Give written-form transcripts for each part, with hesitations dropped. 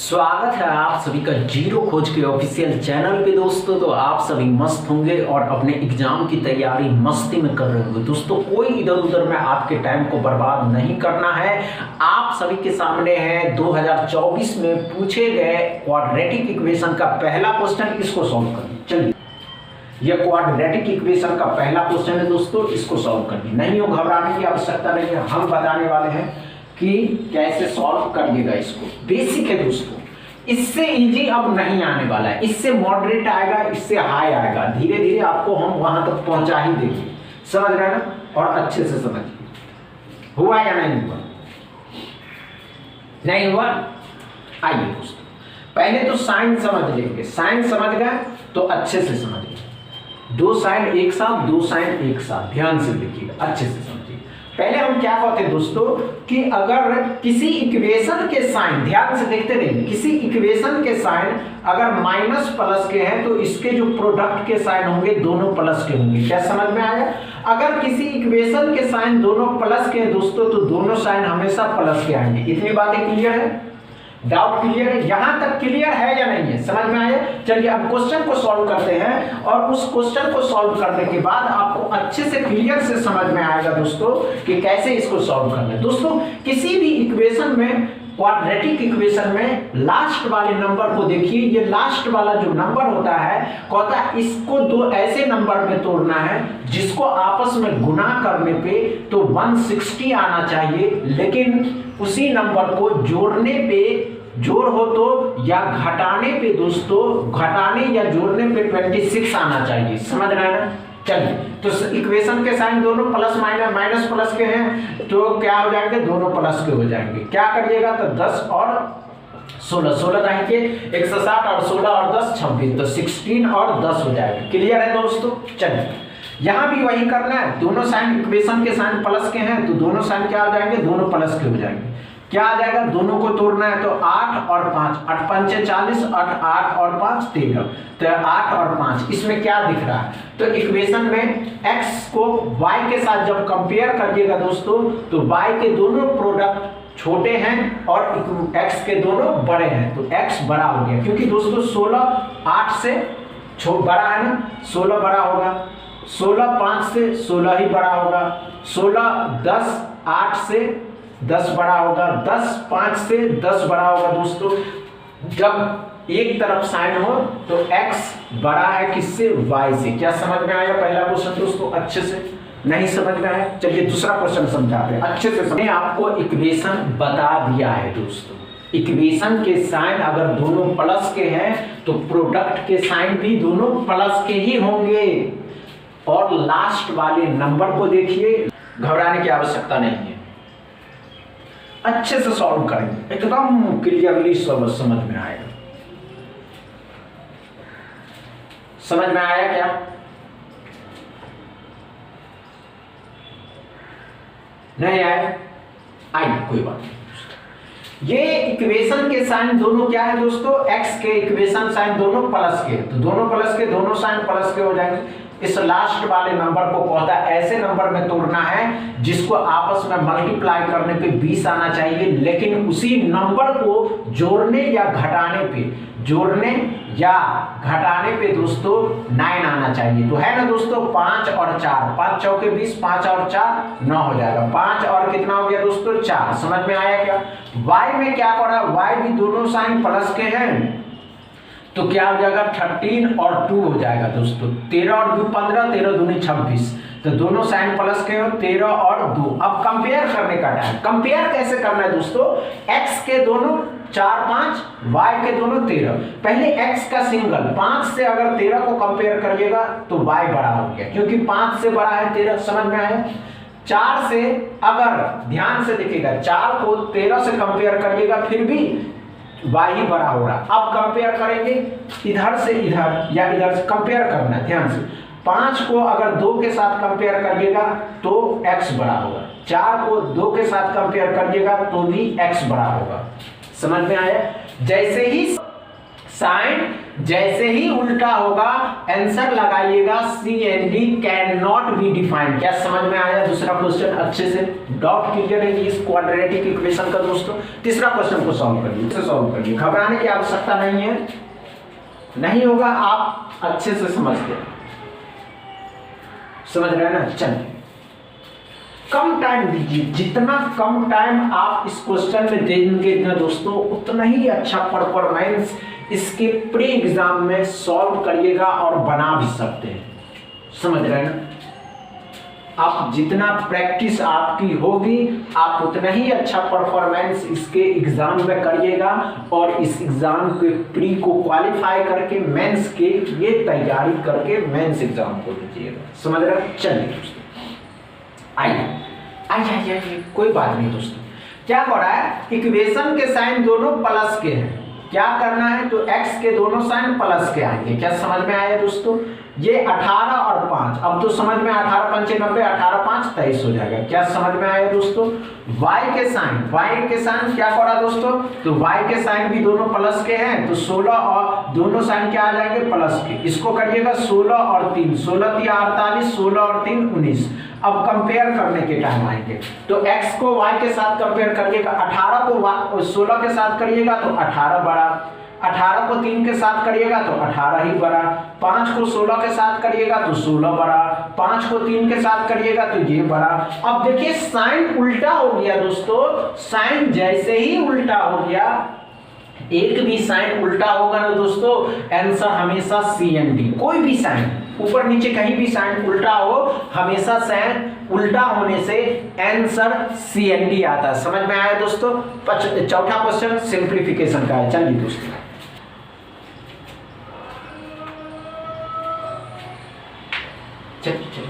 स्वागत है आप सभी का जीरो खोज के ऑफिशियल चैनल पे दोस्तों। तो आप सभी मस्त होंगे और अपने एग्जाम की तैयारी मस्ती में कर रहे होंगे दोस्तों। कोई इधर उधर में आपके टाइम को बर्बाद नहीं करना है। आप सभी के सामने है 2024 में पूछे गए क्वाड्रेटिक इक्वेशन का पहला क्वेश्चन, इसको सॉल्व करिए। चलिए, यह क्वाड्रेटिक इक्वेशन का पहला क्वेश्चन है दोस्तों, इसको सॉल्व करिए। नहीं हो घबराने की आवश्यकता नहीं है, हम बताने वाले हैं कि कैसे सॉल्व करिएगा इसको। बेसिक है दोस्तों, इससे इजी अब नहीं आने वाला है। इससे मॉडरेट आएगा, इससे हाई आएगा। धीरे धीरे आपको हम वहां तक पहुंचा ही देंगे। समझ रहे हैं ना? और अच्छे से समझिए। हुआ या नहीं हुआ? नहीं हुआ? आइए दोस्तों, पहले तो साइन समझ लेंगे। साइन समझ गए तो अच्छे से समझिए। दो साइन एक साथ, दो साइन एक साथ, ध्यान से देखिएगा, अच्छे से समझिए। पहले हम क्या कहते हैं दोस्तों कि अगर किसी इक्वेशन के साइन, ध्यान से देखते रहिए, किसी इक्वेशन के साइन अगर माइनस प्लस के हैं तो इसके जो प्रोडक्ट के साइन होंगे दोनों प्लस के होंगे। क्या समझ में आया? अगर किसी इक्वेशन के साइन दोनों प्लस के हैं दोस्तों तो दोनों साइन हमेशा प्लस के आएंगे। इतनी बातें क्लियर है? डाउट क्लियर है? यहां तक क्लियर है या नहीं है? समझ में आया? चलिए अब क्वेश्चन को सॉल्व करते हैं और उस क्वेश्चन को सॉल्व करने के बाद आपको अच्छे से क्लियर से समझ में आएगा दोस्तों कि कैसे इसको सॉल्व करना है। दोस्तों किसी भी इक्वेशन में, क्वाड्रेटिक इक्वेशन में लास्ट वाले नंबर को देखिए। ये लास्ट वाला जो नंबर होता है, कहता है इसको दो ऐसे नंबर में तोड़ना है जिसको आपस में गुना करने पे तो 160 आना चाहिए, लेकिन उसी नंबर को जोड़ने पे, जोड़ हो तो या घटाने पे दोस्तों, घटाने या जोड़ने पे 26 आना चाहिए। समझ रहे हैं ना? चलिए, तो इक्वेशन के साइन दोनों प्लस माइनस, माइनस प्लस के हैं तो क्या हो जाएंगे? दोनों प्लस के हो जाएंगे। क्या करिएगा तो 10 और 16, 16 रहेंगे 160 और 16 और 10 26, तो 16 और 10 हो जाएगा। क्लियर है दोस्तों? चलिए, यहां भी वही करना है। दोनों साइन, इक्वेशन के साइन प्लस के हैं तो दोनों साइन क्या हो जाएंगे? दोनों प्लस के हो जाएंगे। क्या आ जाएगा? दोनों को तोड़ना है तो 8 और 5, 8 पंचे 40, 8 और 5 13, तो 8 और 5। इसमें क्या दिख रहा है? तो इक्वेशन में x को y के साथ जब कंपेयर करिएगा दोस्तों तो y के दोनों प्रोडक्ट छोटे हैं और x के दोनों बड़े हैं, तो x बड़ा हो गया। क्योंकि दोस्तों 16 8 से बड़ा है ना, 16 बड़ा होगा, 16 5 से 16 ही बड़ा होगा, 16 10 8 से 10 बड़ा होगा, 10 5 से 10 बड़ा होगा। दोस्तों जब एक तरफ साइन हो तो x बड़ा है किससे? y से। क्या समझ में आया पहला क्वेश्चन दोस्तों? अच्छे से नहीं समझ में आया? चलिए दूसरा क्वेश्चन समझाते हैं अच्छे से। मैंने आपको इक्वेशन बता दिया है दोस्तों। इक्वेशन के साइन अगर दोनों प्लस के हैं तो प्रोडक्ट के साइन भी दोनों प्लस के ही होंगे। और लास्ट वाले नंबर को देखिए, घबराने की आवश्यकता नहीं है, अच्छे से सॉल्व करेंगे, एकदम क्लियरली समझ में आएगा। समझ में आया क्या? नहीं आया? आइए, कोई बात नहीं। ये इक्वेशन के साइन दोनों क्या है दोस्तों? x के इक्वेशन साइन दोनों प्लस के, तो दोनों प्लस के, दोनों साइन प्लस के हो जाएंगे। इस लास्ट वाले नंबर को कहता है ऐसे नंबर में तोड़ना है जिसको आपस में मल्टीप्लाई करने पे 20 आना चाहिए, लेकिन उसी नंबर को जोड़ने या घटाने पे, जोड़ने या घटाने पे दोस्तों 9 आना चाहिए। तो है ना दोस्तों, 5 और 4, 5 चौके 20, 5 और 4 9 हो जाएगा। 5 और कितना हो गया दोस्तों? 4। समझ में आया क्या? y में क्या कर रहा है? y भी दोनों साइन प्लस के हैं तो क्या हो जाएगा? 13 और 2 हो जाएगा दोस्तों। 13 और 2 15, 13 दूनी 26, तो दोनों साइन प्लस के हो, 13 और 2। अब कंपेयर करने का टाइम। कंपेयर कैसे करना है दोस्तों? x के दोनों 4 5, y के दोनों 13। पहले x का सिंगल 5 से अगर 13 को कंपेयर करिएगा तो y बड़ा हो गया, क्योंकि 5 से बड़ा है 13। समझ में आया? 4 से अगर ध्यान से देखिएगा, 4 को 13 से कंपेयर करिएगा फिर भी y ही बड़ा हो रहा। अब कंपेयर करेंगे इधर से इधर या इधर से कंपेयर करना है, ध्यान से। 5 को अगर 2 के साथ कंपेयर करिएगा तो x बड़ा होगा, 4 को 2 के साथ कंपेयर करिएगा तो भी x बड़ा होगा। समझ में आया? जैसे ही साइन जैसे ही उल्टा होगा आंसर लगाइएगा CND can not be defined. क्या समझ में आया? दूसरा क्वेश्चन अच्छे से डाउट क्लियर है इस क्वाड्रेटिक इक्वेशन का दोस्तों। तीसरा क्वेश्चन को सॉल्व करिए, इसे सॉल्व करिए, घबराने की आवश्यकता नहीं है, नहीं होगा आप अच्छे से समझते हैं, समझ रहे हैं ना। चलिए कम टाइम दीजिए, जितना कम टाइम आप इस क्वेश्चन में देंगे ना दोस्तों उतना ही अच्छा परफॉर्मेंस इसके प्री एग्जाम में सॉल्व करिएगा और बना भी सकते हैं, समझ रहे हैं ना। आप जितना प्रैक्टिस आपकी होगी आप उतना ही अच्छा परफॉर्मेंस इसके एग्जाम में करिएगा और इस एग्जाम के प्री को क्वालिफाई करके मेंस के ये तैयारी करके मेंस एग्जाम को दीजिएगा, समझ रहे हैं। चलिए दोस्तों आइए कोई बात नहीं दोस्तों। क्या हो रहा है, इक्वेशन के साइन दोनों प्लस के हैं, क्या करना है तो x के दोनों साइन प्लस के आएंगे। क्या समझ में आया दोस्तों? ये 18 और 5, अब तो समझ में 18 पंचे 90, 18 5 23 हो जाएगा। क्या समझ में आया दोस्तों? y के साइन क्या करा दोस्तों, तो y के साइन भी दोनों प्लस के हैं तो 16 और दोनों साइन क्या आ जाएंगे प्लस के। इसको करिएगा 16 और 3, 16 3 48, 16 और 3 19। अब कंपेयर करने के टाइम आएंगे तो x को y के साथ कंपेयर करिएगा, 18 को 16 के साथ करिएगा तो 18 बड़ा, 18 को 3 के साथ करिएगा तो 18 ही बड़ा, 5 को 16 के साथ करिएगा तो 16 बड़ा, 5 को 3 के साथ करिएगा तो ये बड़ा। अब देखिए साइन उल्टा हो गया दोस्तों, साइन जैसे ही उल्टा हो गया, एक भी साइन उल्टा होगा ना दोस्तों आंसर हमेशा CND। कोई भी साइन ऊपर नीचे कहीं भी साइन उल्टा हो, हमेशा साइन उल्टा होने से आंसर CND आता है। समझ में आया दोस्तों? चौथा क्वेश्चन सिंप्लीफिकेशन का है। चलिए दोस्तों चलिए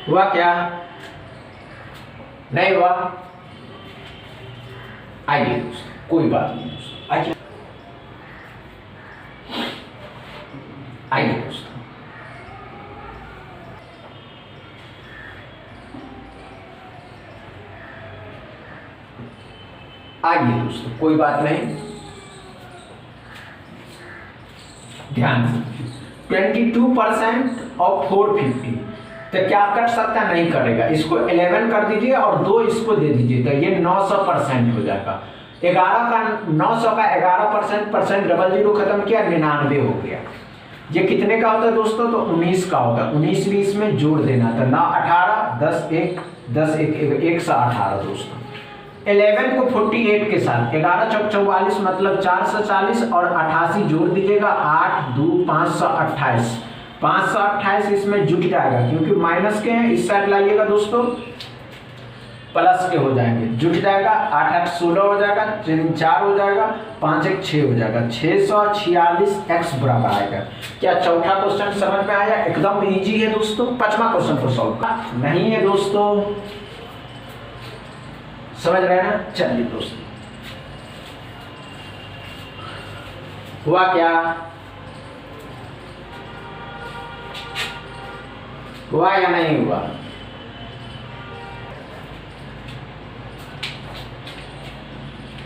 हुआ क्या? नहीं हुआ? आइए दोस्तों कोई बात नहीं दोस्तों, आइए दोस्तों आइए दोस्तों कोई बात नहीं, ध्यान से 22% और 450 तो क्या कट सकता नहीं करेगा, इसको 11 कर दीजिए और 2 इसको दे दीजिए तो ये 900% हो जाएगा। 11 का 900 का 11% डबल जीरो खत्म किया 99 हो गया। ये कितने का होता है दोस्तों? तो 19 का होगा, 19 भी इसमें जोड़ देना था ना, 18 10 1 10 1 118 दोस्तों। 11 को 48 के साथ 11 चौक 44 मतलब 440 और 88 जोड़ दीजिएगा 8 2 528, 528 इसमें जुट जाएगा क्योंकि माइनस के हैं, इस साइड लाइएगा दोस्तों प्लस के हो जाएंगे, जुट जाएगा 8 8 16 हो जाएगा, 3 4 हो जाएगा, 5 1 6 हो जाएगा, 646 x बराबर आएगा। क्या चौथा क्वेश्चन समझ में आया? एकदम इजी है दोस्तों। पांचवा क्वेश्चन को सॉल्व नहीं है दोस्तों, समझ रहे हैं ना। चलिए दोस्तों हुआ क्या? हुआ या नहीं हुआ?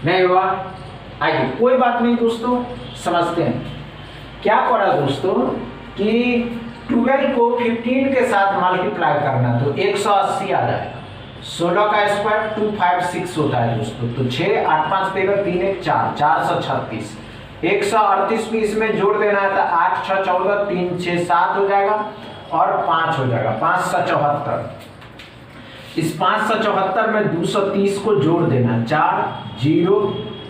नहीं हुआ? आइए कोई बात नहीं दोस्तों, समझते हैं। क्या करा दोस्तों कि 12 को 15 के साथ मल्टीप्लाई करना तो 180 आ जाएगा। 16 का स्क्वायर 256 होता है दोस्तों, तो 6 8 5 13 3 1 4 436, 138 भी इसमें जोड़ देना है तो 8 6 14 3 6 7 हो जाएगा और 5 हो जाएगा, 5 7 74। इस 574 में 230 को जोड़ देना, 4 0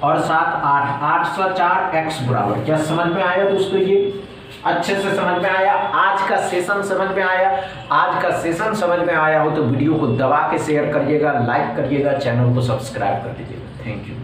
और 7 8 804 x बराबर। क्या समझ में आया दोस्तों? ये अच्छे से समझ में आया? आज का सेशन समझ में आया? आज का सेशन समझ में आया हो तो वीडियो को दबा के शेयर करिएगा, लाइक करिएगा, चैनल को सब्सक्राइब कर दीजिएगा। Thank you.